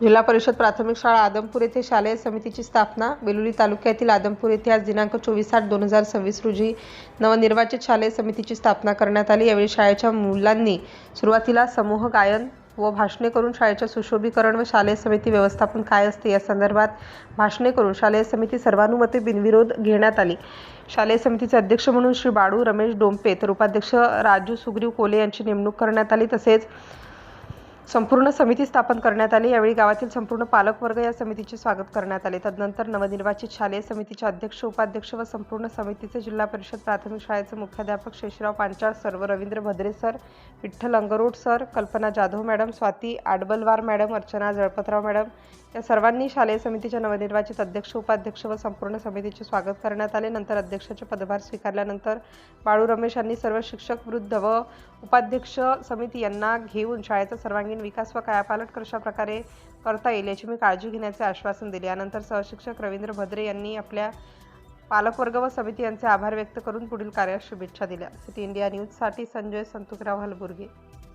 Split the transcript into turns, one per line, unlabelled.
जिल्हा परिषद प्राथमिक शाळा आदमपूर येथे शालेय समितीची स्थापना. बेलुली तालुक्यातील आदमपूर येथे आज दिनांक 24/8/2026 रोजी नवनिर्वाचित शालेय समितीची स्थापना करण्यात आली. यावेळी शाळेच्या मुलांनी सुरुवातीला समूह गायन व भाषणे करून शाळेचे सुशोभीकरण व शालेय समिती व्यवस्थापन काय असते या संदर्भात भाषणे करून शालेय समिती सर्वानुमते बिनविरोध घेण्यात आली. शालेय समितीचे अध्यक्ष म्हणून श्री बाळू रमेश डोंपे तर उपाध्यक्ष राजू सुग्रीव कोले यांची नेमणूक करण्यात आली. तसेच संपूर्ण समिती स्थापन करण्यात आली. यावेळी गावातील संपूर्ण पालकवर्ग या समितीचे स्वागत करण्यात आले. तदनंतर नवनिर्वाचित शालेय समितीचे अध्यक्ष, उपाध्यक्ष व संपूर्ण समितीचे जिल्हा परिषद प्राथमिक शाळेचे मुख्याध्यापक शेषराव पांचाळ सर व रवींद्र भद्रे sir, Vitthal Angrot sir, Kalpana Jadhav madam, Swati Adbalwar madam, Archana Jalpatrao madam या सर्वांनी शालेय समितीच्या नवनिर्वाचित अध्यक्ष, उपाध्यक्ष व संपूर्ण समितीचे स्वागत करण्यात आले. नंतर अध्यक्षाचे पदभार स्वीकारल्यानंतर बाळू रमेश यांनी सर्व शिक्षक वृद्ध व उपाध्यक्ष समिती यांना घेऊन शाळेचा सर्वांगीण विकास व कायापालट कशा प्रकारे करता येईल याची मी काळजी घेण्याचे आश्वासन दिले. यानंतर सहशिक्षक रवींद्र भद्रे यांनी आपल्या पालकवर्ग व समिती यांचे आभार व्यक्त करून पुढील कार्यास शुभेच्छा दिल्या. सिटी इंडिया न्यूजसाठी संजय संतुकराव हलबुर्गे.